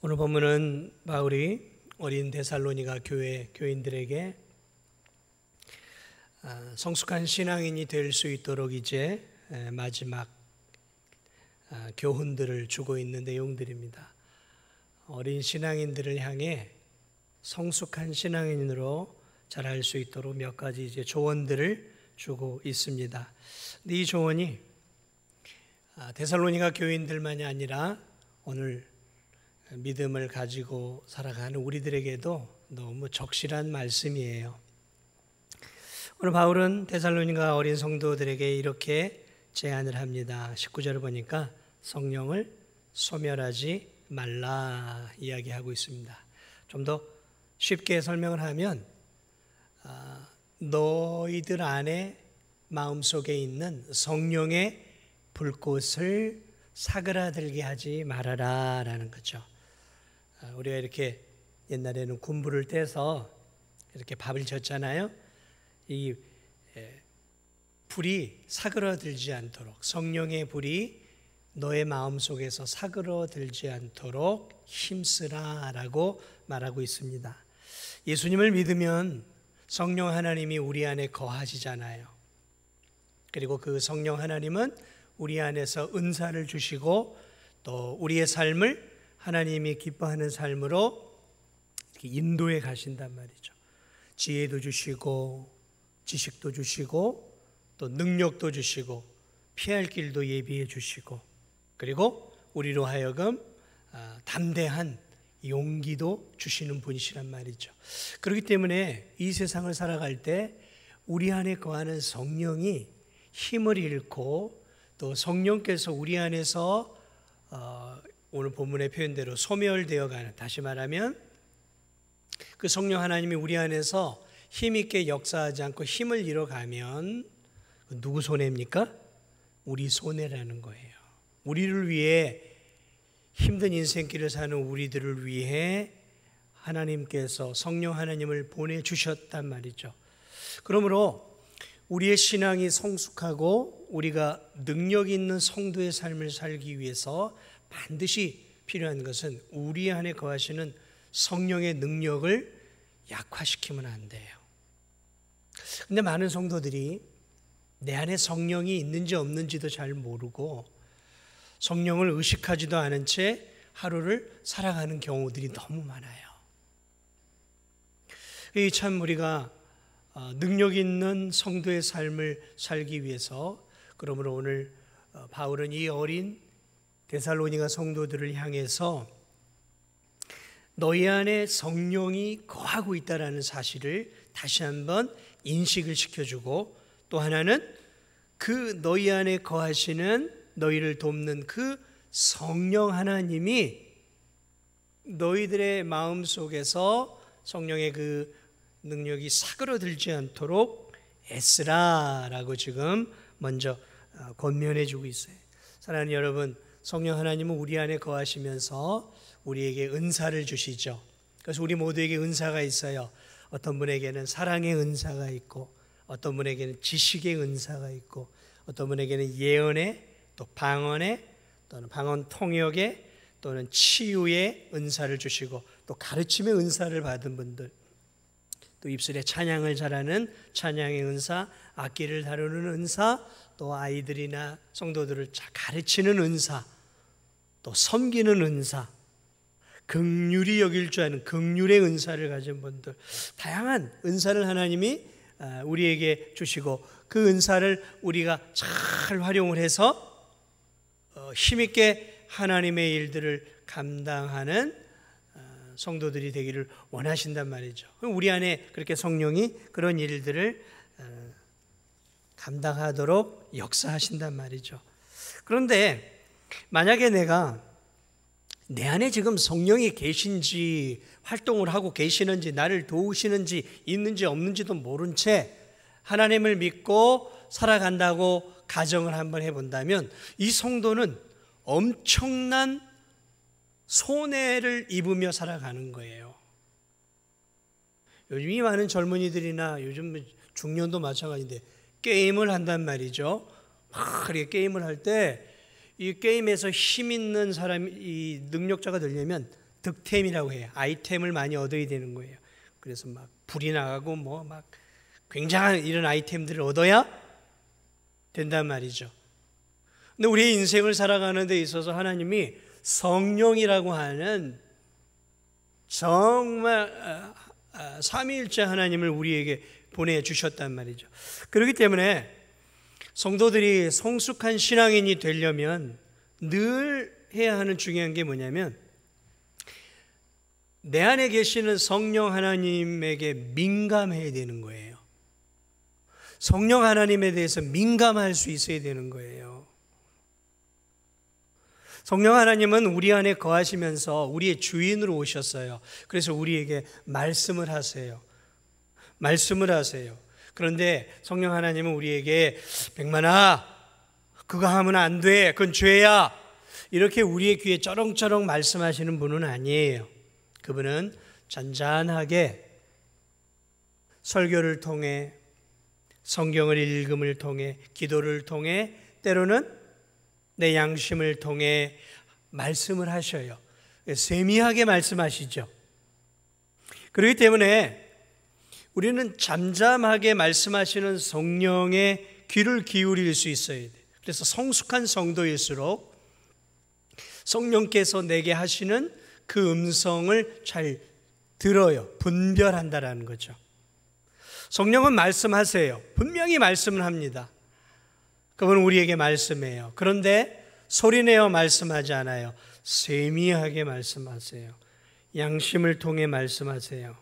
오늘 본문은 바울이 어린 데살로니가 교회 교인들에게 성숙한 신앙인이 될 수 있도록 이제 마지막 교훈들을 주고 있는 내용들입니다. 어린 신앙인들을 향해 성숙한 신앙인으로 자랄 수 있도록 몇 가지 이제 조언들을 주고 있습니다. 근데 이 조언이 데살로니가 교인들만이 아니라 오늘 믿음을 가지고 살아가는 우리들에게도 너무 적실한 말씀이에요. 오늘 바울은 데살로니가 어린 성도들에게 이렇게 제안을 합니다. 19절을 보니까 성령을 소멸하지 말라 이야기하고 있습니다. 좀 더 쉽게 설명을 하면 너희들 안에 마음속에 있는 성령의 불꽃을 사그라들게 하지 말아라 라는 거죠. 우리가 이렇게 옛날에는 군부를 떼서 이렇게 밥을 젓잖아요. 이 불이 사그러들지 않도록, 성령의 불이 너의 마음속에서 사그러들지 않도록 힘쓰라 라고 말하고 있습니다. 예수님을 믿으면 성령 하나님이 우리 안에 거하시잖아요. 그리고 그 성령 하나님은 우리 안에서 은사를 주시고 또 우리의 삶을 하나님이 기뻐하는 삶으로 인도해 가신단 말이죠. 지혜도 주시고 지식도 주시고 또 능력도 주시고 피할 길도 예비해 주시고 그리고 우리로 하여금 담대한 용기도 주시는 분이시란 말이죠. 그렇기 때문에 이 세상을 살아갈 때 우리 안에 거하는 성령이 힘을 잃고 또 성령께서 우리 안에서 오늘 본문의 표현대로 소멸되어 가는, 다시 말하면 그 성령 하나님이 우리 안에서 힘있게 역사하지 않고 힘을 잃어가면 누구 손해입니까? 우리 손해라는 거예요. 우리를 위해 힘든 인생길을 사는 우리들을 위해 하나님께서 성령 하나님을 보내주셨단 말이죠. 그러므로 우리의 신앙이 성숙하고 우리가 능력 있는 성도의 삶을 살기 위해서 반드시 필요한 것은 우리 안에 거하시는 성령의 능력을 약화시키면 안 돼요. 근데 많은 성도들이 내 안에 성령이 있는지 없는지도 잘 모르고 성령을 의식하지도 않은 채 하루를 살아가는 경우들이 너무 많아요. 이 참 우리가 능력 있는 성도의 삶을 살기 위해서, 그러므로 오늘 바울은 이 어린 데살로니가 성도들을 향해서 너희 안에 성령이 거하고 있다는 사실을 다시 한번 인식을 시켜주고, 또 하나는 그 너희 안에 거하시는 너희를 돕는 그 성령 하나님이 너희들의 마음 속에서 성령의 그 능력이 사그러들지 않도록 애쓰라라고 지금 먼저 권면해 주고 있어요. 사랑하는 여러분, 성령 하나님은 우리 안에 거하시면서 우리에게 은사를 주시죠. 그래서 우리 모두에게 은사가 있어요. 어떤 분에게는 사랑의 은사가 있고, 어떤 분에게는 지식의 은사가 있고, 어떤 분에게는 예언의, 또 방언의, 또는 방언 통역의, 또는 치유의 은사를 주시고, 또 가르침의 은사를 받은 분들, 또 입술에 찬양을 잘하는 찬양의 은사, 악기를 다루는 은사, 또 아이들이나 성도들을 잘 가르치는 은사, 또 섬기는 은사, 긍휼히 여길 줄 아는 긍휼의 은사를 가진 분들, 다양한 은사를 하나님이 우리에게 주시고 그 은사를 우리가 잘 활용을 해서 힘있게 하나님의 일들을 감당하는 성도들이 되기를 원하신단 말이죠. 우리 안에 그렇게 성령이 그런 일들을 감당하도록 역사하신단 말이죠. 그런데 만약에 내가 내 안에 지금 성령이 계신지, 활동을 하고 계시는지, 나를 도우시는지 있는지 없는지도 모른 채 하나님을 믿고 살아간다고 가정을 한번 해본다면 이 성도는 엄청난 손해를 입으며 살아가는 거예요. 요즘 이 많은 젊은이들이나 요즘 중년도 마찬가지인데 게임을 한단 말이죠. 막 이렇게 게임을 할 때 이 게임에서 힘 있는 사람이, 이 능력자가 되려면 득템이라고 해요. 아이템을 많이 얻어야 되는 거예요. 그래서 막 불이 나가고 뭐 막 굉장한 이런 아이템들을 얻어야 된단 말이죠. 근데 우리의 인생을 살아가는 데 있어서 하나님이 성령이라고 하는 정말 삼위일체 하나님을 우리에게 보내주셨단 말이죠. 그렇기 때문에 성도들이 성숙한 신앙인이 되려면 늘 해야 하는 중요한 게 뭐냐면 내 안에 계시는 성령 하나님에게 민감해야 되는 거예요. 성령 하나님에 대해서 민감할 수 있어야 되는 거예요. 성령 하나님은 우리 안에 거하시면서 우리의 주인으로 오셨어요. 그래서 우리에게 말씀을 하세요. 말씀을 하세요. 그런데 성령 하나님은 우리에게 백만아 그거 하면 안 돼. 그건 죄야. 이렇게 우리의 귀에 쩌렁쩌렁 말씀하시는 분은 아니에요. 그분은 잔잔하게 설교를 통해 성경을 읽음을 통해 기도를 통해 때로는 내 양심을 통해 말씀을 하셔요. 세미하게 말씀하시죠. 그렇기 때문에 우리는 잠잠하게 말씀하시는 성령의 귀를 기울일 수 있어야 돼요. 그래서 성숙한 성도일수록 성령께서 내게 하시는 그 음성을 잘 들어요. 분별한다라는 거죠. 성령은 말씀하세요. 분명히 말씀을 합니다. 그분은 우리에게 말씀해요. 그런데 소리내어 말씀하지 않아요. 세미하게 말씀하세요. 양심을 통해 말씀하세요.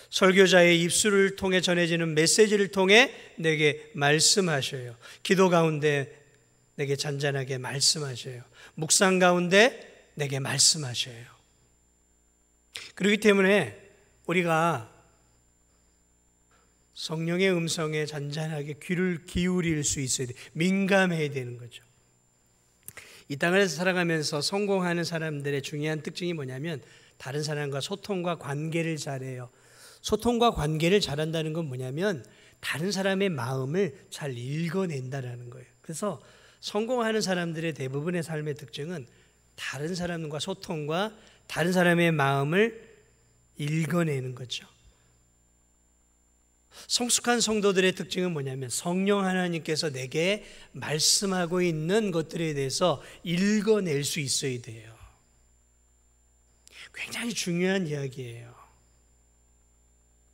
설교자의 입술을 통해 전해지는 메시지를 통해 내게 말씀하셔요. 기도 가운데 내게 잔잔하게 말씀하셔요. 묵상 가운데 내게 말씀하셔요. 그렇기 때문에 우리가 성령의 음성에 잔잔하게 귀를 기울일 수 있어야 돼. 민감해야 되는 거죠. 이 땅을 살아가면서 성공하는 사람들의 중요한 특징이 뭐냐면 다른 사람과 소통과 관계를 잘해요. 소통과 관계를 잘한다는 건 뭐냐면 다른 사람의 마음을 잘 읽어낸다는 거예요. 그래서 성공하는 사람들의 대부분의 삶의 특징은 다른 사람과 소통과 다른 사람의 마음을 읽어내는 거죠. 성숙한 성도들의 특징은 뭐냐면 성령 하나님께서 내게 말씀하고 있는 것들에 대해서 읽어낼 수 있어야 돼요. 굉장히 중요한 이야기예요.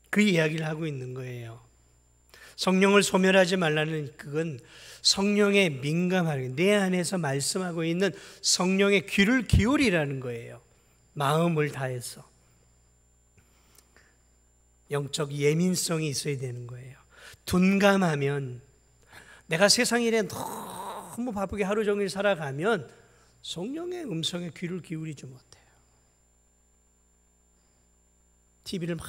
그 이야기를 하고 있는 거예요. 성령을 소멸하지 말라는 그건 성령에 민감하게 내 안에서 말씀하고 있는 성령의 귀를 기울이라는 거예요. 마음을 다해서. 영적 예민성이 있어야 되는 거예요. 둔감하면 내가 세상 일에 너무 바쁘게 하루 종일 살아가면 성령의 음성에 귀를 기울이지 못해요. TV를 막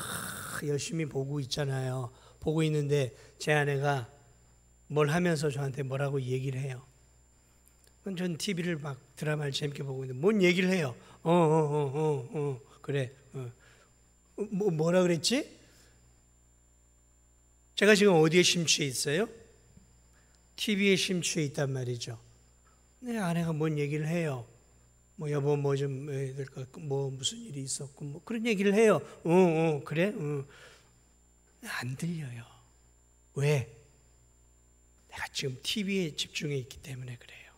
열심히 보고 있잖아요. 보고 있는데 제 아내가 뭘 하면서 저한테 뭐라고 얘기를 해요. 전 TV를 막 드라마를 재밌게 보고 있는데 뭔 얘기를 해요. 그래. 뭐라 그랬지? 제가 지금 어디에 심취해 있어요? TV에 심취해 있단 말이죠. 내 아내가 뭔 얘기를 해요. 뭐 여보 뭐 좀 해야 될 것 같고 뭐 무슨 일이 있었고 뭐 그런 얘기를 해요. 그래? 안 들려요. 왜? 내가 지금 TV에 집중해 있기 때문에 그래요.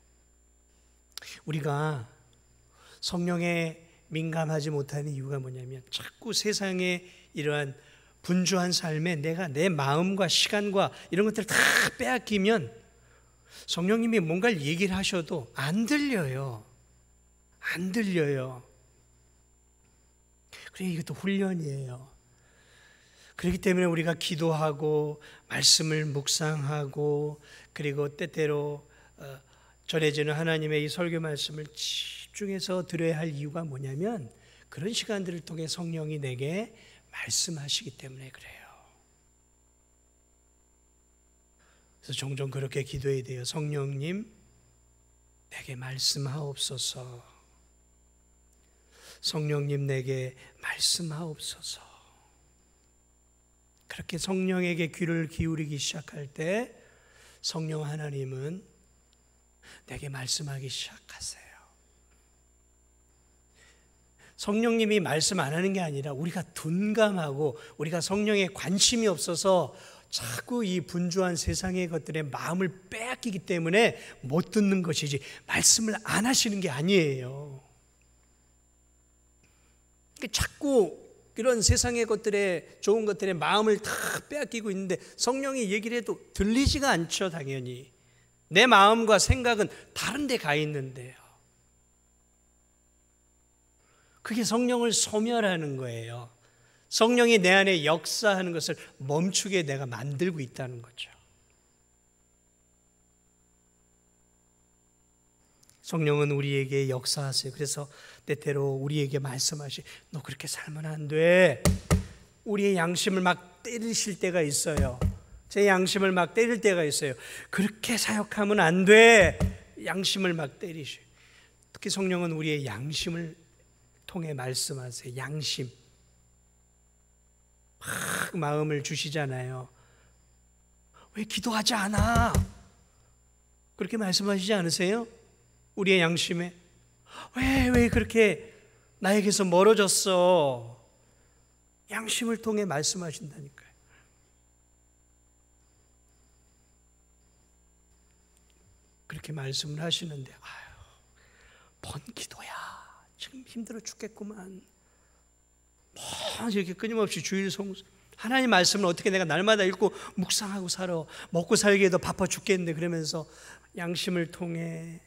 우리가 성령에 민감하지 못하는 이유가 뭐냐면 자꾸 세상에 이러한 분주한 삶에 내가 내 마음과 시간과 이런 것들을 다 빼앗기면 성령님이 뭔가를 얘기를 하셔도 안 들려요. 안 들려요. 그래 이것도 훈련이에요. 그렇기 때문에 우리가 기도하고 말씀을 묵상하고 그리고 때때로 전해지는 하나님의 이 설교 말씀을 집중해서 들어야 할 이유가 뭐냐면 그런 시간들을 통해 성령이 내게 말씀하시기 때문에 그래요. 그래서 종종 그렇게 기도해야 돼요. 성령님 내게 말씀하옵소서. 성령님 내게 말씀하옵소서. 그렇게 성령에게 귀를 기울이기 시작할 때 성령 하나님은 내게 말씀하기 시작하세요. 성령님이 말씀 안 하는 게 아니라 우리가 둔감하고 우리가 성령에 관심이 없어서 자꾸 이 분주한 세상의 것들에 마음을 빼앗기기 때문에 못 듣는 것이지 말씀을 안 하시는 게 아니에요. 자꾸 이런 세상의 것들에 좋은 것들에 마음을 다 빼앗기고 있는데 성령이 얘기를 해도 들리지가 않죠. 당연히 내 마음과 생각은 다른 데 가 있는데요. 그게 성령을 소멸하는 거예요. 성령이 내 안에 역사하는 것을 멈추게 내가 만들고 있다는 거죠. 성령은 우리에게 역사하세요. 그래서 때때로 우리에게 말씀하시, 너 그렇게 살면 안 돼. 우리의 양심을 막 때리실 때가 있어요. 제 양심을 막 때릴 때가 있어요. 그렇게 사역하면 안 돼. 양심을 막 때리셔. 특히 성령은 우리의 양심을 통해 말씀하세요. 양심. 막 마음을 주시잖아요. 왜 기도하지 않아? 그렇게 말씀하시지 않으세요? 우리의 양심에 왜 그렇게 나에게서 멀어졌어? 양심을 통해 말씀하신다니까요. 그렇게 말씀을 하시는데 뭔 기도야. 지금 힘들어 죽겠구만. 뭐 이렇게 끊임없이 주일 성수. 하나님 말씀을 어떻게 내가 날마다 읽고 묵상하고 살아. 먹고 살기에도 바빠 죽겠는데 그러면서 양심을 통해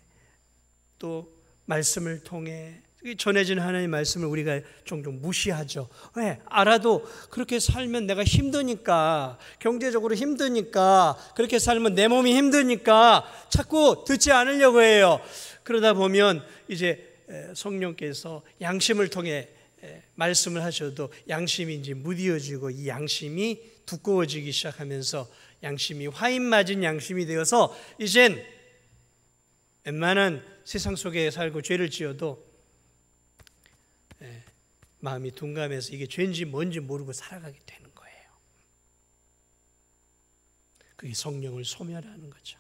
또 말씀을 통해 전해진 하나님 말씀을 우리가 종종 무시하죠. 왜? 알아도 그렇게 살면 내가 힘드니까, 경제적으로 힘드니까, 그렇게 살면 내 몸이 힘드니까 자꾸 듣지 않으려고 해요. 그러다 보면 이제 성령께서 양심을 통해 말씀을 하셔도 양심이 이제 무뎌지고 이 양심이 두꺼워지기 시작하면서 양심이 화인 맞은 양심이 되어서 이젠 웬만한 세상 속에 살고 죄를 지어도 마음이 둔감해서 이게 죄인지 뭔지 모르고 살아가게 되는 거예요. 그게 성령을 소멸하는 거죠.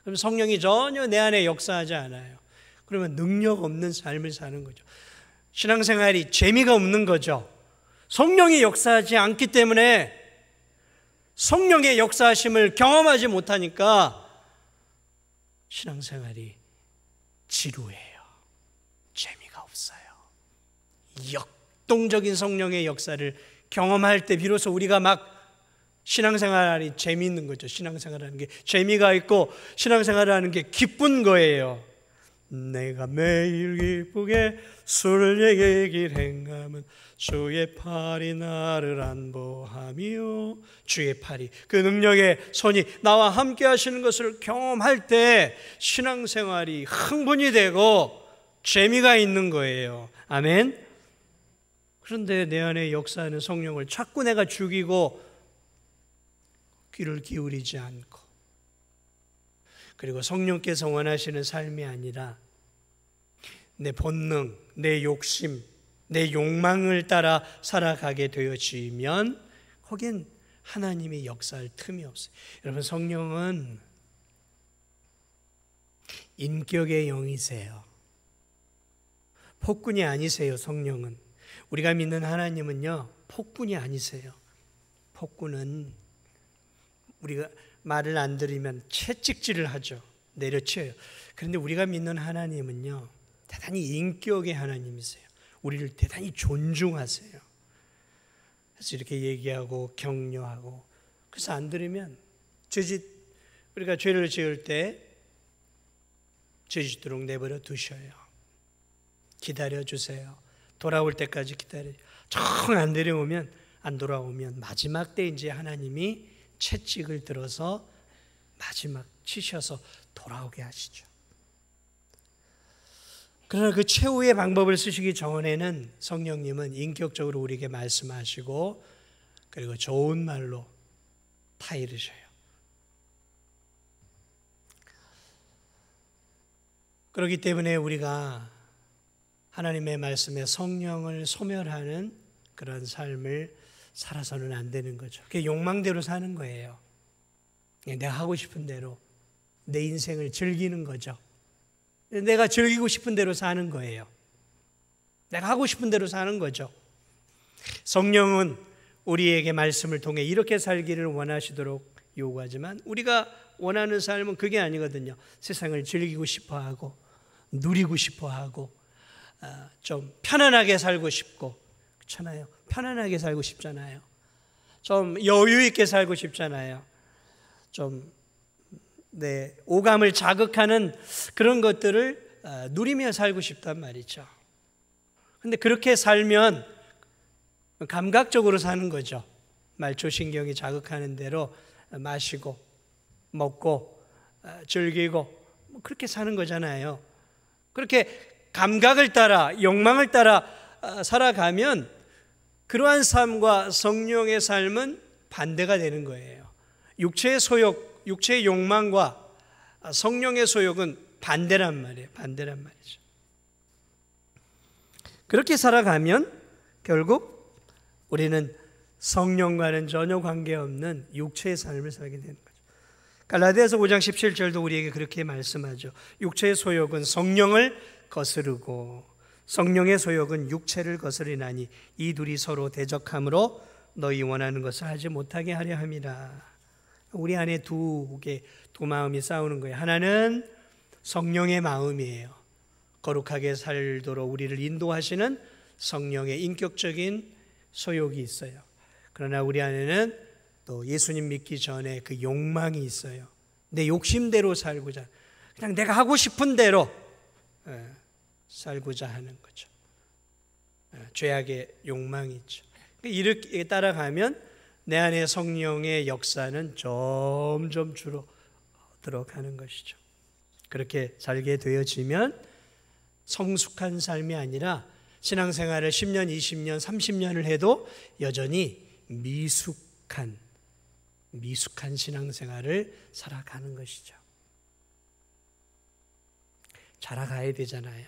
그럼 성령이 전혀 내 안에 역사하지 않아요. 그러면 능력 없는 삶을 사는 거죠. 신앙생활이 재미가 없는 거죠. 성령이 역사하지 않기 때문에 성령의 역사하심을 경험하지 못하니까 신앙생활이 지루해요. 재미가 없어요. 역동적인 성령의 역사를 경험할 때 비로소 우리가 막 신앙생활이 재미있는 거죠. 신앙생활하는 게 재미가 있고 신앙생활하는 게 기쁜 거예요. 내가 매일 기쁘게 술을 얘기를 행하면 주의 팔이 나를 안보하며, 주의 팔이, 그 능력의 손이 나와 함께 하시는 것을 경험할 때 신앙생활이 흥분이 되고 재미가 있는 거예요. 아멘. 그런데 내 안에 역사하는 성령을 자꾸 내가 죽이고 귀를 기울이지 않고, 그리고 성령께서 원하시는 삶이 아니라 내 본능, 내 욕심, 내 욕망을 따라 살아가게 되어지면 거긴 하나님의 역사할 틈이 없어요. 여러분, 성령은 인격의 영이세요. 폭군이 아니세요. 성령은, 우리가 믿는 하나님은요, 폭군이 아니세요. 폭군은 우리가 말을 안 들으면 채찍질을 하죠. 내려쳐요. 그런데 우리가 믿는 하나님은요, 대단히 인격의 하나님이세요. 우리를 대단히 존중하세요. 그래서 이렇게 얘기하고 격려하고, 그래서 안 들으면 우리가 죄를 지을 때 죄짓도록 내버려 두셔요. 기다려 주세요. 돌아올 때까지 기다려. 정 안 돌아오면 마지막 때 이제 하나님이 채찍을 들어서 마지막 치셔서 돌아오게 하시죠. 그러나 그 최후의 방법을 쓰시기 전에는 성령님은 인격적으로 우리에게 말씀하시고, 그리고 좋은 말로 타이르셔요. 그렇기 때문에 우리가 하나님의 말씀에 성령을 소멸하는 그런 삶을 살아서는 안 되는 거죠. 그게 욕망대로 사는 거예요. 내가 하고 싶은 대로 내 인생을 즐기는 거죠. 내가 즐기고 싶은 대로 사는 거예요. 내가 하고 싶은 대로 사는 거죠. 성령은 우리에게 말씀을 통해 이렇게 살기를 원하시도록 요구하지만 우리가 원하는 삶은 그게 아니거든요. 세상을 즐기고 싶어하고 누리고 싶어하고 좀 편안하게 살고 싶고, 그렇잖아요. 편안하게 살고 싶잖아요. 좀 여유 있게 살고 싶잖아요. 좀 오감을 자극하는 그런 것들을 누리며 살고 싶단 말이죠. 근데 그렇게 살면 감각적으로 사는 거죠. 말초신경이 자극하는 대로 마시고 먹고 즐기고 그렇게 사는 거잖아요. 그렇게 감각을 따라 욕망을 따라 살아가면 그러한 삶과 성령의 삶은 반대가 되는 거예요. 육체의 소욕, 육체의 욕망과 성령의 소욕은 반대란 말이에요. 반대란 말이죠. 그렇게 살아가면 결국 우리는 성령과는 전혀 관계없는 육체의 삶을 살게 되는 거죠. 갈라디아서 5장 17절도 우리에게 그렇게 말씀하죠. 육체의 소욕은 성령을 거스르고 성령의 소욕은 육체를 거스리나니 이 둘이 서로 대적함으로 너희 원하는 것을 하지 못하게 하려 함이라. 우리 안에 두 마음이 싸우는 거예요. 하나는 성령의 마음이에요. 거룩하게 살도록 우리를 인도하시는 성령의 인격적인 소욕이 있어요. 그러나 우리 안에는 또 예수님 믿기 전에 그 욕망이 있어요. 내 욕심대로 살고자, 그냥 내가 하고 싶은 대로 살고자 하는 거죠. 죄악의 욕망이 있죠. 이렇게 따라가면 내 안에 성령의 역사는 점점 줄어들어 가는 것이죠. 그렇게 살게 되어지면 성숙한 삶이 아니라 신앙생활을 10년, 20년, 30년을 해도 여전히 미숙한 신앙생활을 살아가는 것이죠. 자라가야 되잖아요.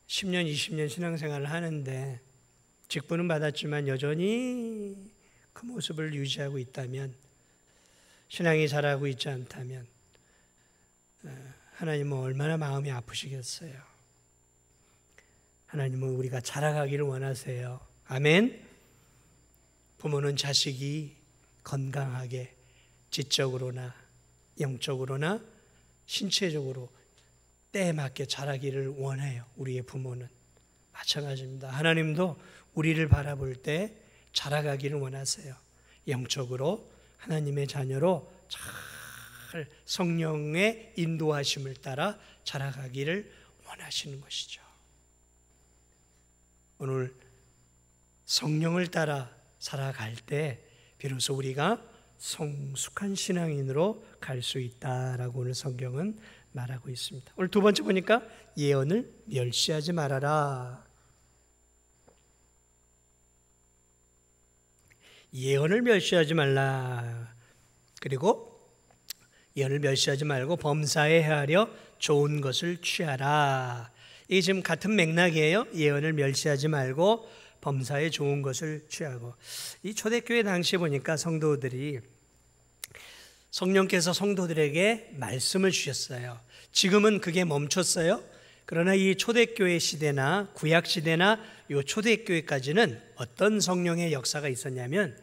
10년, 20년 신앙생활을 하는데 직분은 받았지만 여전히 그 모습을 유지하고 있다면, 신앙이 자라고 있지 않다면 하나님은 얼마나 마음이 아프시겠어요. 하나님은 우리가 자라가기를 원하세요. 아멘. 부모는 자식이 건강하게 지적으로나 영적으로나 신체적으로 때에 맞게 자라기를 원해요. 우리의 부모는 마찬가지입니다. 하나님도 우리를 바라볼 때 자라가기를 원하세요. 영적으로 하나님의 자녀로 잘 성령의 인도하심을 따라 자라가기를 원하시는 것이죠. 오늘 성령을 따라 살아갈 때 비로소 우리가 성숙한 신앙인으로 갈 수 있다라고 오늘 성경은 말하고 있습니다. 오늘 두 번째 보니까 예언을 멸시하지 말아라. 예언을 멸시하지 말라. 그리고 예언을 멸시하지 말고 범사에 헤아려 좋은 것을 취하라. 이게 지금 같은 맥락이에요. 예언을 멸시하지 말고 범사에 좋은 것을 취하고. 이 초대교회 당시에 보니까 성도들이 성령께서 성도들에게 말씀을 주셨어요. 지금은 그게 멈췄어요. 그러나 이 초대교회 시대나 구약시대나 이 초대교회까지는 어떤 성령의 역사가 있었냐면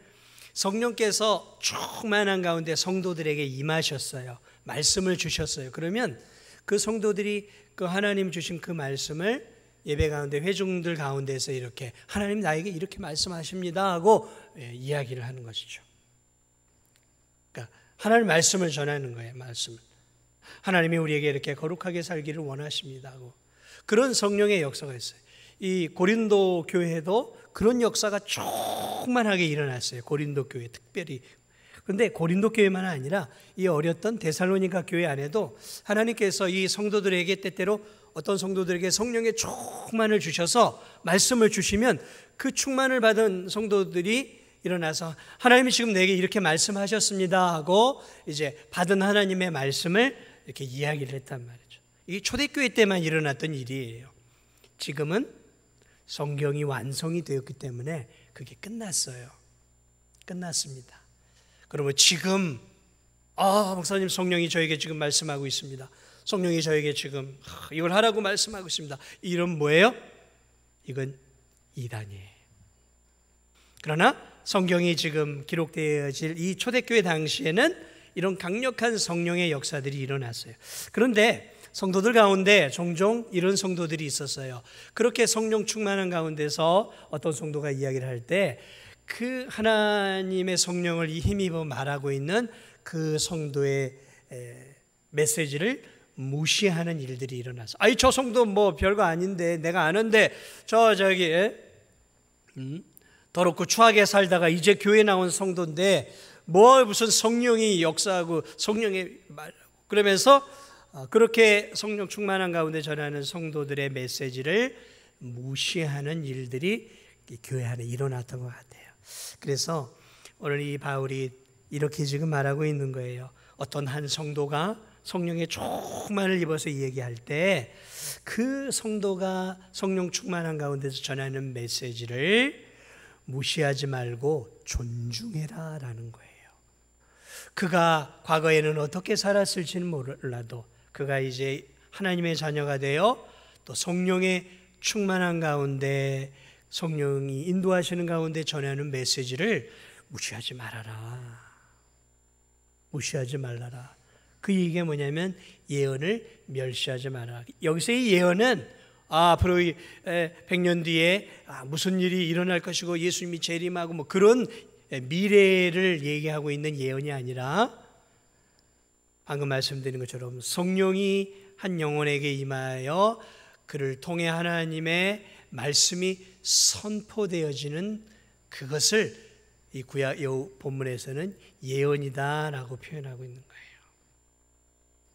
성령께서 충만한 가운데 성도들에게 임하셨어요. 말씀을 주셨어요. 그러면 그 성도들이 그 하나님 주신 그 말씀을 예배 가운데 회중들 가운데서 이렇게 하나님 나에게 이렇게 말씀하십니다 하고 이야기를 하는 것이죠. 그러니까 하나님 말씀을 전하는 거예요. 말씀을. 하나님이 우리에게 이렇게 거룩하게 살기를 원하십니다 하고. 그런 성령의 역사가 있어요. 이 고린도 교회도 그런 역사가 충만하게 일어났어요. 고린도 교회 특별히. 그런데 고린도 교회만 아니라 이 어렸던 데살로니가 교회 안에도 하나님께서 이 성도들에게 때때로 어떤 성도들에게 성령의 충만을 주셔서 말씀을 주시면 그 충만을 받은 성도들이 일어나서 하나님이 지금 내게 이렇게 말씀하셨습니다 하고 이제 받은 하나님의 말씀을 이렇게 이야기를 했단 말이죠. 이게 초대교회 때만 일어났던 일이에요. 지금은 성경이 완성이 되었기 때문에 그게 끝났어요. 끝났습니다. 그러면 지금 목사님 성령이 저에게 지금 말씀하고 있습니다. 성령이 저에게 지금 이걸 하라고 말씀하고 있습니다. 이런 뭐예요? 이건 이단이에요. 그러나 성경이 지금 기록되어질 이 초대교회 당시에는 이런 강력한 성령의 역사들이 일어났어요. 그런데 성도들 가운데 종종 이런 성도들이 있었어요. 그렇게 성령 충만한 가운데서 어떤 성도가 이야기를 할 때 그 하나님의 성령을 힘입어 말하고 있는 그 성도의 메시지를 무시하는 일들이 일어나서, 아이 저 성도 뭐 별거 아닌데, 내가 아는데 저기 더럽고 추하게 살다가 이제 교회 나온 성도인데 뭐 무슨 성령이 역사하고 성령의 말하고, 그러면서 그렇게 성령 충만한 가운데 전하는 성도들의 메시지를 무시하는 일들이 교회 안에 일어났던 것 같아요. 그래서 오늘 이 바울이 이렇게 지금 말하고 있는 거예요. 어떤 한 성도가 성령의 충만을 입어서 얘기할 때 그 성도가 성령 충만한 가운데서 전하는 메시지를 무시하지 말고 존중해라 라는 거예요. 그가 과거에는 어떻게 살았을지는 몰라도 그가 이제 하나님의 자녀가 되어 또 성령의 충만한 가운데 성령이 인도하시는 가운데 전하는 메시지를 무시하지 말아라. 무시하지 말라라. 그 얘기가 뭐냐면 예언을 멸시하지 말아라. 여기서 이 예언은 앞으로 100년 뒤에 무슨 일이 일어날 것이고 예수님이 재림하고 뭐 그런 미래를 얘기하고 있는 예언이 아니라 방금 말씀드린 것처럼 성령이 한 영혼에게 임하여 그를 통해 하나님의 말씀이 선포되어지는 그것을 이 구약 본문에서는 예언이다라고 표현하고 있는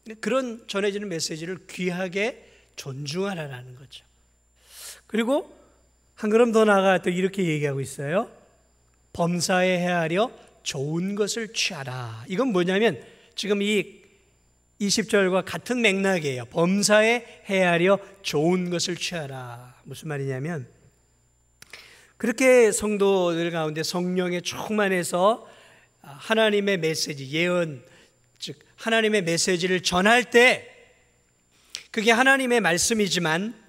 거예요. 그런 전해지는 메시지를 귀하게 존중하라는 거죠. 그리고 한 걸음 더 나아가 또 이렇게 얘기하고 있어요. 범사에 헤아려 좋은 것을 취하라. 이건 뭐냐면 지금 이 20절과 같은 맥락이에요. 범사에 헤아려 좋은 것을 취하라. 무슨 말이냐면 그렇게 성도들 가운데 성령에 충만해서 하나님의 메시지, 예언, 즉 하나님의 메시지를 전할 때 그게 하나님의 말씀이지만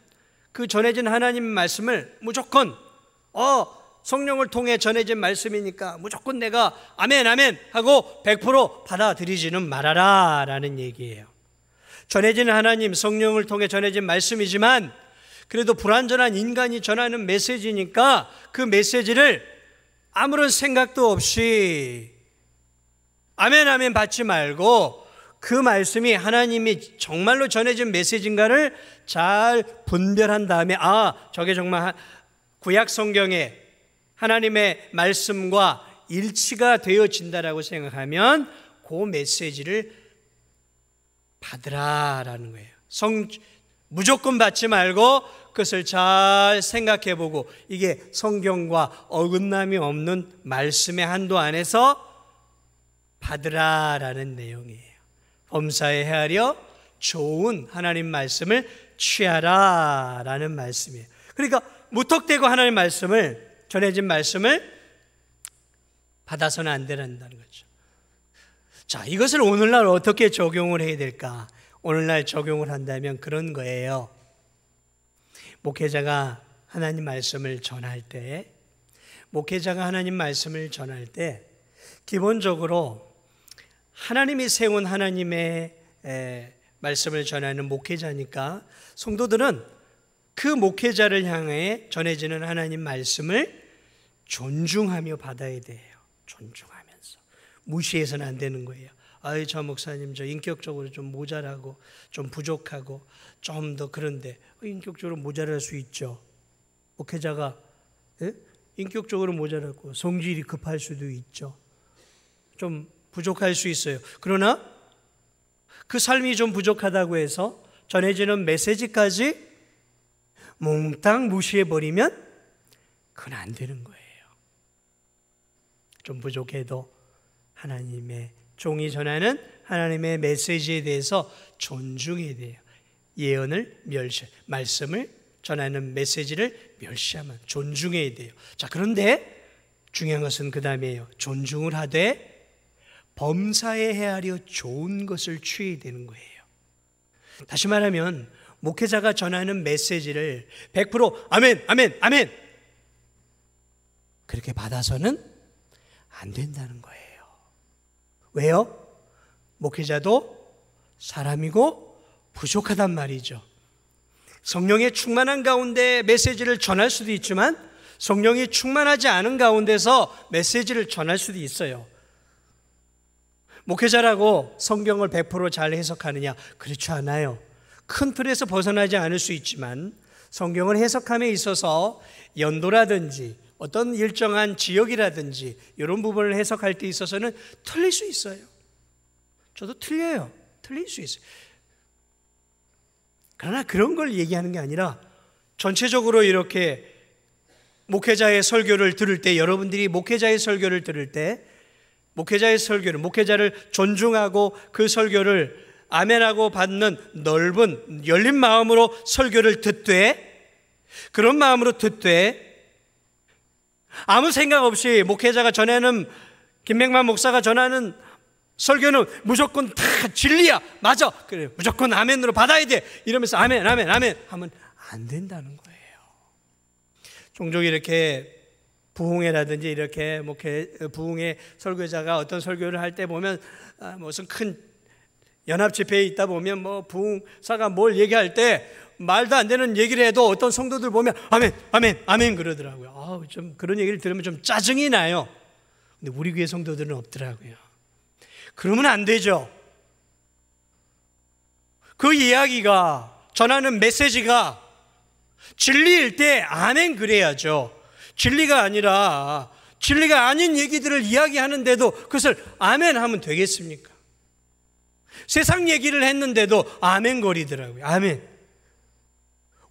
그 전해진 하나님의 말씀을 무조건 성령을 통해 전해진 말씀이니까 무조건 내가 아멘 아멘 하고 100% 받아들이지는 말아라 라는 얘기예요. 전해진 하나님 성령을 통해 전해진 말씀이지만 그래도 불완전한 인간이 전하는 메시지니까 그 메시지를 아무런 생각도 없이 아멘 아멘 받지 말고 그 말씀이 하나님이 정말로 전해진 메시지인가를 잘 분별한 다음에 저게 정말 구약 성경에 하나님의 말씀과 일치가 되어진다라고 생각하면 그 메시지를 받으라라는 거예요. 무조건 받지 말고 그것을 잘 생각해 보고 이게 성경과 어긋남이 없는 말씀의 한도 안에서 받으라라는 내용이에요. 범사에 헤아려 좋은 하나님 말씀을 취하라라는 말씀이에요. 그러니까 무턱대고 하나님 말씀을 전해진 말씀을 받아서는 안 된다는 거죠. 자, 이것을 오늘날 어떻게 적용을 해야 될까? 오늘날 적용을 한다면 그런 거예요. 목회자가 하나님 말씀을 전할 때 기본적으로 하나님이 세운 하나님의 말씀을 전하는 목회자니까 성도들은 그 목회자를 향해 전해지는 하나님 말씀을 존중하며 받아야 돼요. 존중하면서 무시해서는 안 되는 거예요. 저 목사님 저 인격적으로 좀 모자라고 좀 부족하고 좀 더 그런데 인격적으로 모자랄 수 있죠. 목회자가 인격적으로 모자라고 성질이 급할 수도 있죠. 좀 부족할 수 있어요. 그러나 그 삶이 좀 부족하다고 해서 전해지는 메시지까지 몽땅 무시해버리면 그건 안 되는 거예요. 좀 부족해도 하나님의 종이 전하는 하나님의 메시지에 대해서 존중해야 돼요. 예언을 말씀을 전하는 메시지를 멸시하면 존중해야 돼요. 자, 그런데 중요한 것은 그 다음이에요. 존중을 하되 범사에 헤아려 좋은 것을 취해야 되는 거예요. 다시 말하면 목회자가 전하는 메시지를 100% 아멘, 아멘, 아멘 그렇게 받아서는 안 된다는 거예요. 왜요? 목회자도 사람이고 부족하단 말이죠. 성령의 충만한 가운데 메시지를 전할 수도 있지만 성령이 충만하지 않은 가운데서 메시지를 전할 수도 있어요. 목회자라고 성경을 100% 잘 해석하느냐? 그렇지 않아요. 큰 틀에서 벗어나지 않을 수 있지만 성경을 해석함에 있어서 연도라든지 어떤 일정한 지역이라든지 이런 부분을 해석할 때 있어서는 틀릴 수 있어요. 저도 틀려요. 틀릴 수 있어요. 그러나 그런 걸 얘기하는 게 아니라 전체적으로 이렇게 목회자의 설교를 들을 때, 여러분들이 목회자의 설교를 들을 때 목회자의 설교를, 목회자를 존중하고 그 설교를 아멘하고 받는 넓은 열린 마음으로 설교를 듣되, 그런 마음으로 듣되 아무 생각 없이 목회자가 전하는, 김백만 목사가 전하는 설교는 무조건 다 진리야, 맞아, 그래, 무조건 아멘으로 받아야 돼 이러면서 아멘 아멘 아멘 하면 안 된다는 거예요. 종종 이렇게 부흥회라든지 이렇게 부흥회 설교자가 어떤 설교를 할 때 보면 무슨 큰 연합 집회에 있다 보면 뭐 부흥사가 뭘 얘기할 때 말도 안 되는 얘기를 해도 어떤 성도들 보면 아멘 아멘 아멘 그러더라고요. 좀 그런 얘기를 들으면 좀 짜증이 나요. 근데 우리 교회 성도들은 없더라고요. 그러면 안 되죠. 그 이야기가, 전하는 메시지가 진리일 때 아멘 그래야죠. 진리가 아니라 진리가 아닌 얘기들을 이야기하는데도 그것을 아멘 하면 되겠습니까? 세상 얘기를 했는데도 아멘 거리더라고요. 아멘.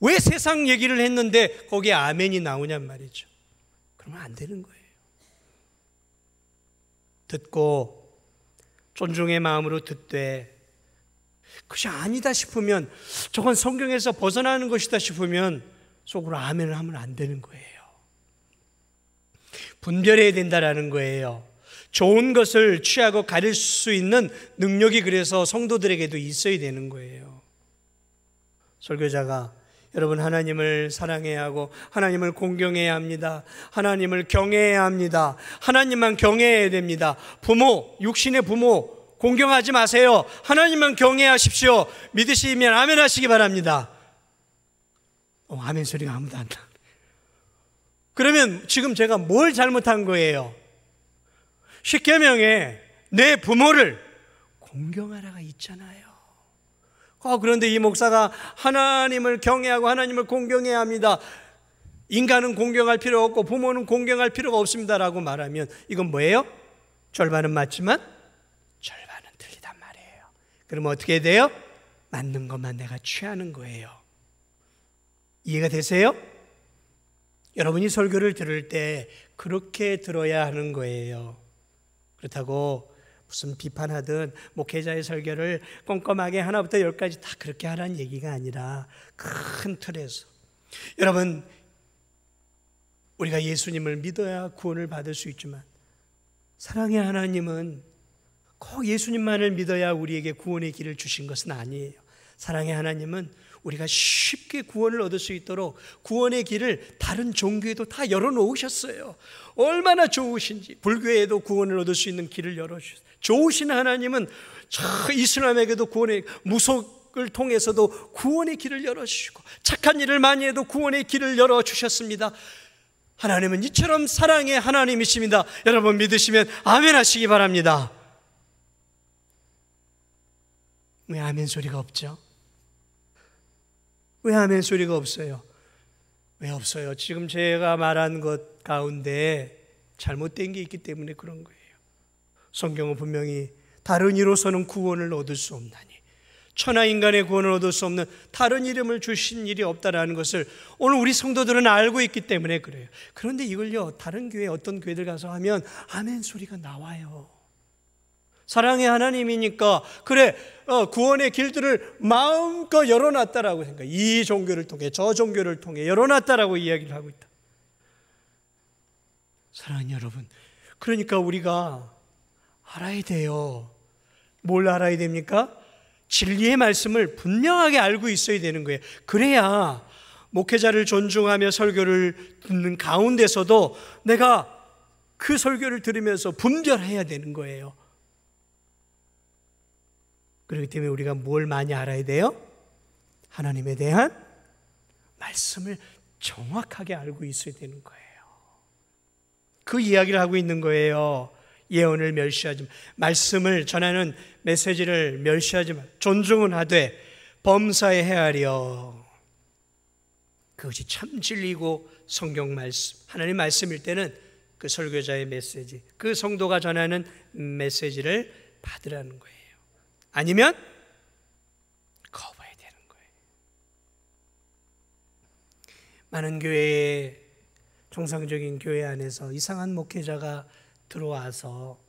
왜 세상 얘기를 했는데 거기에 아멘이 나오냔 말이죠. 그러면 안 되는 거예요. 듣고 존중의 마음으로 듣되, 그것이 아니다 싶으면, 저건 성경에서 벗어나는 것이다 싶으면 속으로 아멘을 하면 안 되는 거예요. 분별해야 된다라는 거예요. 좋은 것을 취하고 가릴 수 있는 능력이 그래서 성도들에게도 있어야 되는 거예요. 설교자가 여러분 하나님을 사랑해야 하고 하나님을 공경해야 합니다. 하나님을 경외해야 합니다. 하나님만 경외해야 됩니다. 부모, 육신의 부모 공경하지 마세요. 하나님만 경외하십시오. 믿으시면 아멘 하시기 바랍니다. 아멘 소리가 아무도 안 나. 그러면 지금 제가 뭘 잘못한 거예요? 십계명에 내 부모를 공경하라가 있잖아요. 그런데 이 목사가 하나님을 경외하고 하나님을 공경해야 합니다. 인간은 공경할 필요 없고 부모는 공경할 필요가 없습니다라고 말하면 이건 뭐예요? 절반은 맞지만 절반은 틀리단 말이에요. 그러면 어떻게 돼요? 맞는 것만 내가 취하는 거예요. 이해가 되세요? 여러분이 설교를 들을 때 그렇게 들어야 하는 거예요. 그렇다고 무슨 비판하든 목회자의 설교를 꼼꼼하게 하나부터 열까지 다 그렇게 하라는 얘기가 아니라 큰 틀에서, 여러분 우리가 예수님을 믿어야 구원을 받을 수 있지만 사랑의 하나님은 꼭 예수님만을 믿어야 우리에게 구원의 길을 주신 것은 아니에요. 사랑의 하나님은 우리가 쉽게 구원을 얻을 수 있도록 구원의 길을 다른 종교에도 다 열어놓으셨어요. 얼마나 좋으신지. 불교에도 구원을 얻을 수 있는 길을 열어주셨어요. 좋으신 하나님은 이슬람에게도 구원의, 무속을 통해서도 구원의 길을 열어주시고 착한 일을 많이 해도 구원의 길을 열어주셨습니다. 하나님은 이처럼 사랑의 하나님이십니다. 여러분 믿으시면 아멘 하시기 바랍니다. 왜 아멘 소리가 없죠? 왜 아멘 소리가 없어요? 왜 없어요? 지금 제가 말한 것 가운데 잘못된 게 있기 때문에 그런 거예요. 성경은 분명히 다른 이로서는 구원을 얻을 수 없나니, 천하 인간의 구원을 얻을 수 없는 다른 이름을 주신 일이 없다라는 것을 오늘 우리 성도들은 알고 있기 때문에 그래요. 그런데 이걸요, 다른 교회, 어떤 교회들 가서 하면 아멘 소리가 나와요. 사랑의 하나님이니까 그래, 구원의 길들을 마음껏 열어놨다라고 생각. 이 종교를 통해 저 종교를 통해 열어놨다라고 이야기를 하고 있다. 사랑하는 여러분, 그러니까 우리가 알아야 돼요. 뭘 알아야 됩니까? 진리의 말씀을 분명하게 알고 있어야 되는 거예요. 그래야 목회자를 존중하며 설교를 듣는 가운데서도 내가 그 설교를 들으면서 분별해야 되는 거예요. 그렇기 때문에 우리가 뭘 많이 알아야 돼요? 하나님에 대한 말씀을 정확하게 알고 있어야 되는 거예요. 그 이야기를 하고 있는 거예요. 예언을 멸시하지 마. 말씀을 전하는 메시지를 멸시하지 마. 존중은 하되 범사에 헤아려. 그것이 참 진리고 성경 말씀, 하나님 말씀일 때는 그 설교자의 메시지, 그 성도가 전하는 메시지를 받으라는 거예요. 아니면 거부해야 되는 거예요. 많은 교회에, 정상적인 교회 안에서 이상한 목회자가 들어와서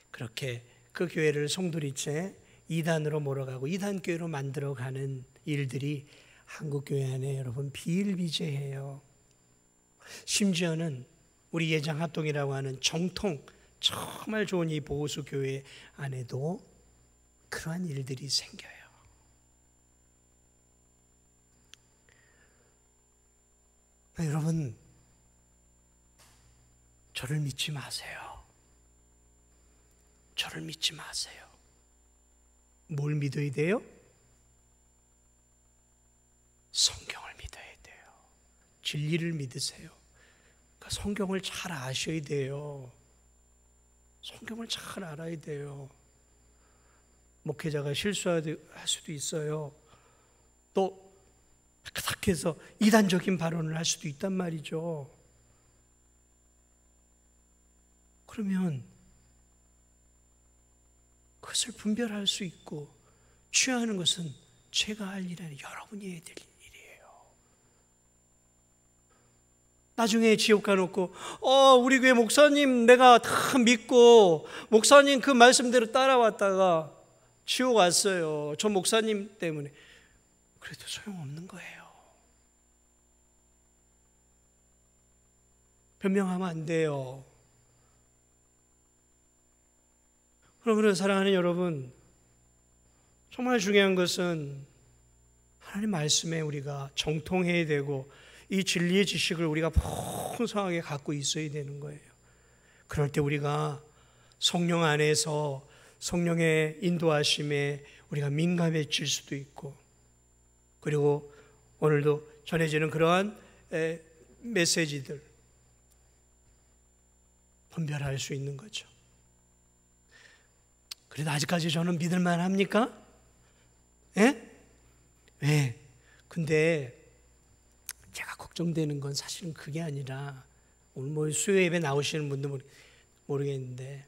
그렇게 그 교회를 송두리째 이단으로 몰아가고 이단 교회로 만들어가는 일들이 한국 교회 안에 여러분 비일비재해요. 심지어는 우리 예장 합동이라고 하는 정통 정말 좋은 이 보수 교회 안에도 그러한 일들이 생겨요. 여러분, 저를 믿지 마세요. 저를 믿지 마세요. 뭘 믿어야 돼요? 성경을 믿어야 돼요. 진리를 믿으세요. 그러니까 성경을 잘 아셔야 돼요. 성경을 잘 알아야 돼요. 목회자가 실수할 수도 있어요. 또 계속해서 이단적인 발언을 할 수도 있단 말이죠. 그러면 그것을 분별할 수 있고 취하는 것은 제가 할 일이 아니라 여러분이 해야 될 일이에요. 나중에 지옥 가놓고 우리 교회 목사님 내가 다 믿고 목사님 그 말씀대로 따라왔다가 지옥 왔어요. 저 목사님 때문에. 그래도 소용없는 거예요. 변명하면 안 돼요. 그러므로 사랑하는 여러분, 정말 중요한 것은 하나님 말씀에 우리가 정통해야 되고 이 진리의 지식을 우리가 풍성하게 갖고 있어야 되는 거예요. 그럴 때 우리가 성령 안에서 성령의 인도하심에 우리가 민감해질 수도 있고, 그리고 오늘도 전해지는 그러한 메시지들 분별할 수 있는 거죠. 그래도 아직까지 저는 믿을만 합니까? 예? 왜? 근데 제가 걱정되는 건 사실은 그게 아니라, 오늘 수요 예배 나오시는 분도 모르겠는데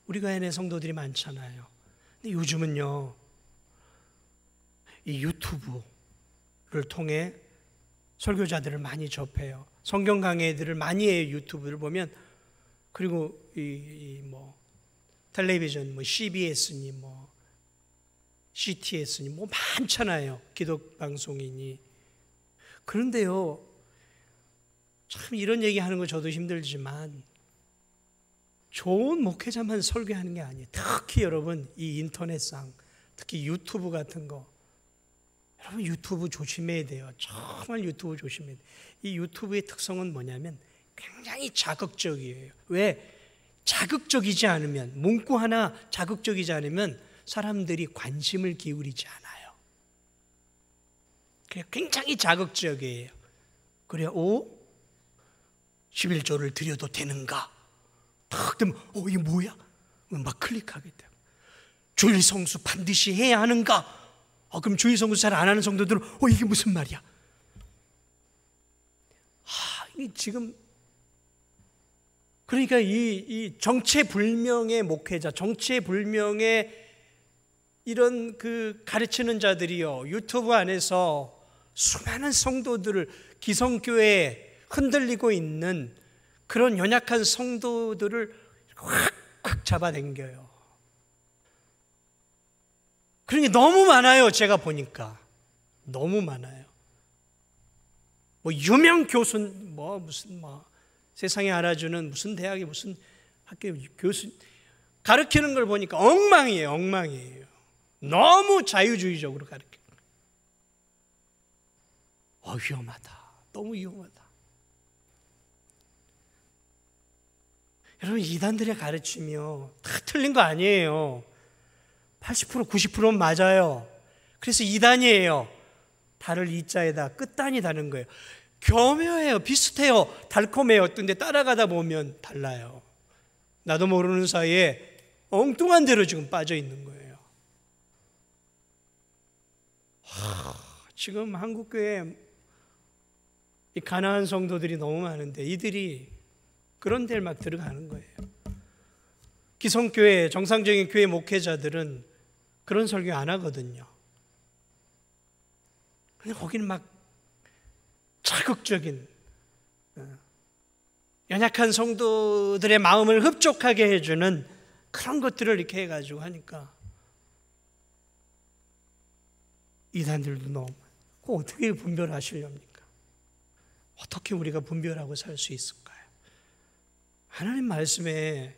우리 교회 성도들이 많잖아요. 근데 요즘은요, 이 유튜브를 통해 설교자들을 많이 접해요. 성경 강해들을 많이 해요. 유튜브를 보면. 그리고 텔레비전 CBS니 CTS니 많잖아요. 기독 방송이니. 그런데요, 참 이런 얘기하는 거 저도 힘들지만 좋은 목회자만 설교하는 게 아니에요. 특히 여러분 이 인터넷상, 특히 유튜브 같은 거, 여러분 유튜브 조심해야 돼요. 정말 유튜브 조심해야 돼요. 이 유튜브의 특성은 뭐냐면 굉장히 자극적이에요. 왜? 자극적이지 않으면, 문구 하나 자극적이지 않으면 사람들이 관심을 기울이지 않아요. 굉장히 자극적이에요. 그래야 11조를 드려도 되는가? 탁 되면 이게 뭐야? 막 클릭하게 돼요. 주일 성수 반드시 해야 하는가? 그럼 주일 성수 잘 안 하는 성도들은 이게 무슨 말이야? 이 지금 그러니까 이 정체불명의 목회자, 정체불명의 이런 그 가르치는 자들이요, 유튜브 안에서 수많은 성도들을, 기성교회에 흔들리고 있는 그런 연약한 성도들을 확 잡아당겨요. 그러니 너무 많아요. 제가 보니까 너무 많아요. 유명 교수, 무슨 세상에 알아주는 무슨 대학에 무슨 학교 교수 가르치는 걸 보니까 엉망이에요. 엉망이에요. 너무 자유주의적으로 가르쳐요. 위험하다. 너무 위험하다. 여러분, 이단들의 가르침이요, 다 틀린 거 아니에요. 80%, 90%는 맞아요. 그래서 이단이에요. 달을 이자에다 끝단이 다는 거예요. 교묘해요. 비슷해요. 달콤해요. 근데 따라가다 보면 달라요. 나도 모르는 사이에 엉뚱한 데로 지금 빠져 있는 거예요. 지금 한국교회 이 가난한 성도들이 너무 많은데 이들이 그런 데를 막 들어가는 거예요. 기성교회, 정상적인 교회 목회자들은 그런 설교 안 하거든요. 근데 거기는 막 자극적인, 연약한 성도들의 마음을 흡족하게 해주는 그런 것들을 이렇게 해가지고 하니까 이단들도 너무, 그거 어떻게 분별하시렵니까? 어떻게 우리가 분별하고 살 수 있을까요? 하나님 말씀에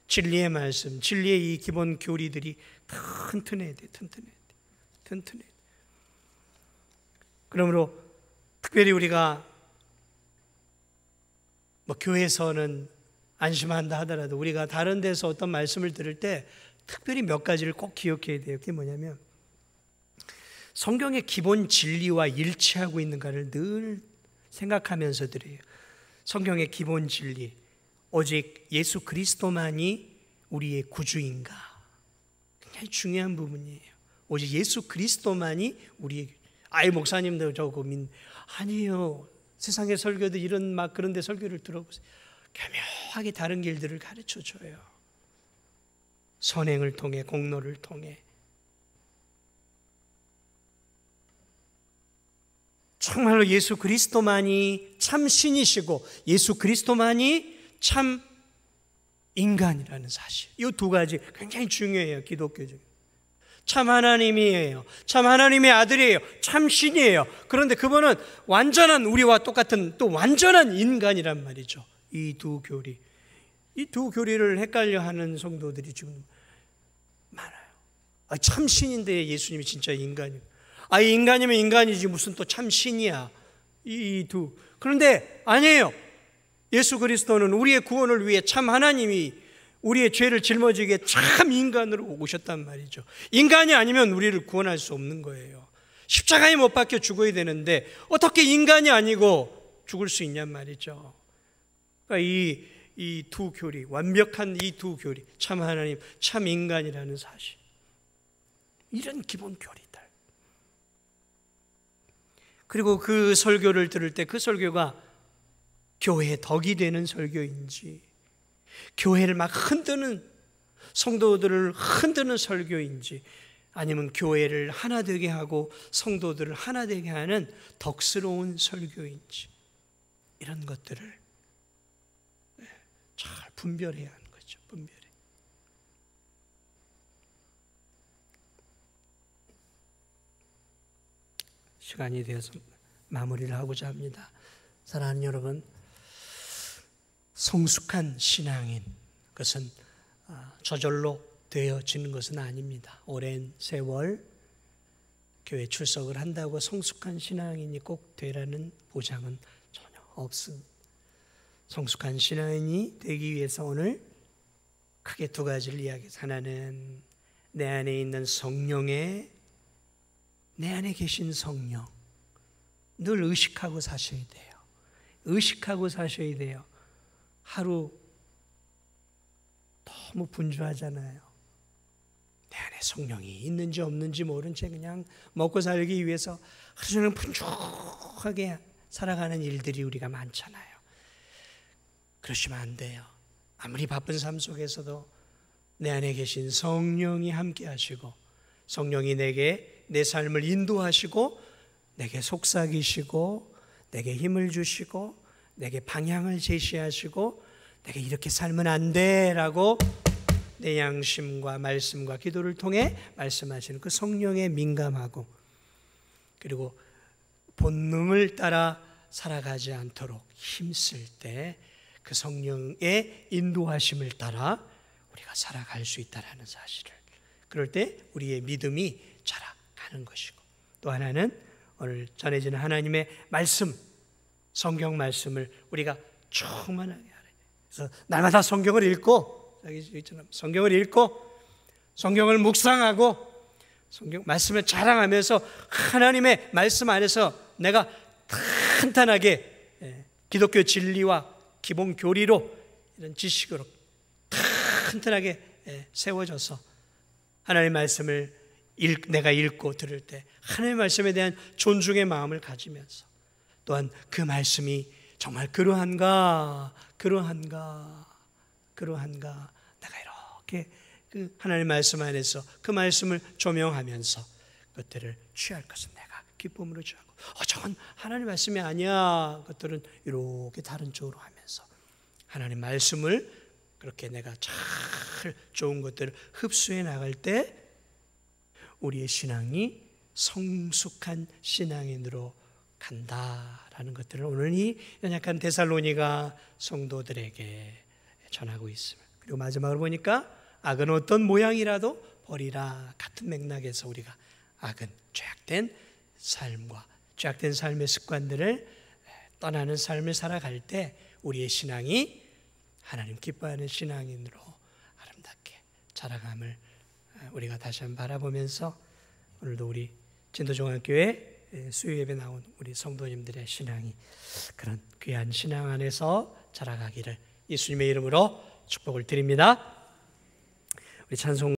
진리의 말씀, 진리의 이 기본 교리들이 튼튼해야 돼. 그러므로 특별히 우리가 교회에서는 안심한다 하더라도 우리가 다른 데서 어떤 말씀을 들을 때 특별히 몇 가지를 꼭 기억해야 돼요. 그게 뭐냐면 성경의 기본 진리와 일치하고 있는가를 늘 생각하면서 들어요. 성경의 기본 진리, 오직 예수 그리스도만이 우리의 구주인가? 굉장히 중요한 부분이에요. 오직 예수 그리스도만이 우리의, 목사님도 저 고민 아니에요. 세상의 설교도 이런 막 그런 데 설교를 들어보세요. 교묘하게 다른 길들을 가르쳐 줘요. 선행을 통해, 공로를 통해. 정말로 예수 그리스도만이 참 신이시고 예수 그리스도만이 참 인간이라는 사실, 이 두 가지 굉장히 중요해요. 기독교 중에 참 하나님이에요. 참 하나님의 아들이에요. 참 신이에요. 그런데 그분은 완전한, 우리와 똑같은 또 완전한 인간이란 말이죠. 이 두 교리, 이 두 교리를 헷갈려 하는 성도들이 지금 많아요. 참 신인데 예수님이 진짜 인간이에요. 인간이면 인간이지 무슨 또 참 신이야. 이 두. 그런데 아니에요. 예수 그리스도는 우리의 구원을 위해 참 하나님이 우리의 죄를 짊어지게 참 인간으로 오셨단 말이죠. 인간이 아니면 우리를 구원할 수 없는 거예요. 십자가에 못 박혀 죽어야 되는데 어떻게 인간이 아니고 죽을 수 있냔 말이죠. 그러니까 이 두 교리, 완벽한 이 두 교리, 참 하나님, 참 인간이라는 사실, 이런 기본 교리들. 그리고 그 설교를 들을 때 그 설교가 교회의 덕이 되는 설교인지, 교회를 막 흔드는, 성도들을 흔드는 설교인지, 아니면 교회를 하나 되게 하고 성도들을 하나 되게 하는 덕스러운 설교인지, 이런 것들을 잘 분별해야 하는 거죠. 분별해. 시간이 되어서 마무리를 하고자 합니다. 사랑하는 여러분, 성숙한 신앙인, 그것은 저절로 되어지는 것은 아닙니다. 오랜 세월 교회 출석을 한다고 성숙한 신앙인이 꼭 되라는 보장은 전혀 없습니다. 성숙한 신앙인이 되기 위해서 오늘 크게 두 가지를 이야기해서, 하나는 내 안에 있는 성령의, 내 안에 계신 성령, 늘 의식하고 사셔야 돼요. 의식하고 사셔야 돼요. 하루 너무 분주하잖아요. 내 안에 성령이 있는지 없는지 모른 채 그냥 먹고 살기 위해서 하루 종일 분주하게 살아가는 일들이 우리가 많잖아요. 그러시면 안 돼요. 아무리 바쁜 삶 속에서도 내 안에 계신 성령이 함께 하시고, 성령이 내게 내 삶을 인도하시고 내게 속삭이시고 내게 힘을 주시고 내게 방향을 제시하시고 내게 이렇게 살면 안 돼라고 내 양심과 말씀과 기도를 통해 말씀하시는 그 성령에 민감하고, 그리고 본능을 따라 살아가지 않도록 힘쓸 때 그 성령의 인도하심을 따라 우리가 살아갈 수 있다는 사실을, 그럴 때 우리의 믿음이 자라가는 것이고, 또 하나는 오늘 전해지는 하나님의 말씀, 성경 말씀을 우리가 충만하게 하라. 그래서 날마다 성경을 읽고, 성경을 읽고 성경을 묵상하고 성경 말씀을 자랑하면서 하나님의 말씀 안에서 내가 탄탄하게 기독교 진리와 기본 교리로 이런 지식으로 튼튼하게 세워져서 하나님의 말씀을 내가 읽고 들을 때 하나님의 말씀에 대한 존중의 마음을 가지면서, 또한 그 말씀이 정말 그러한가 내가 이렇게 그 하나님의 말씀 안에서 그 말씀을 조명하면서 그것들을 취할 것은 내가 기쁨으로 취하고, 저건 하나님의 말씀이 아니야, 그것들은 이렇게 다른 쪽으로 하면서 하나님의 말씀을 그렇게 내가 잘 좋은 것들을 흡수해 나갈 때 우리의 신앙이 성숙한 신앙인으로 간다라는 것들을 오늘 이 연약한 데살로니가 성도들에게 전하고 있습니다. 그리고 마지막으로 보니까 악은 어떤 모양이라도 버리라. 같은 맥락에서 우리가 악은 죄악된 삶과 죄악된 삶의 습관들을 떠나는 삶을 살아갈 때 우리의 신앙이 하나님 기뻐하는 신앙인으로 아름답게 자라감을 우리가 다시 한번 바라보면서, 오늘도 우리 진도중앙교회 수요예배 나온 우리 성도님들의 신앙이 그런 귀한 신앙 안에서 자라가기를 예수님의 이름으로 축복을 드립니다. 우리 찬송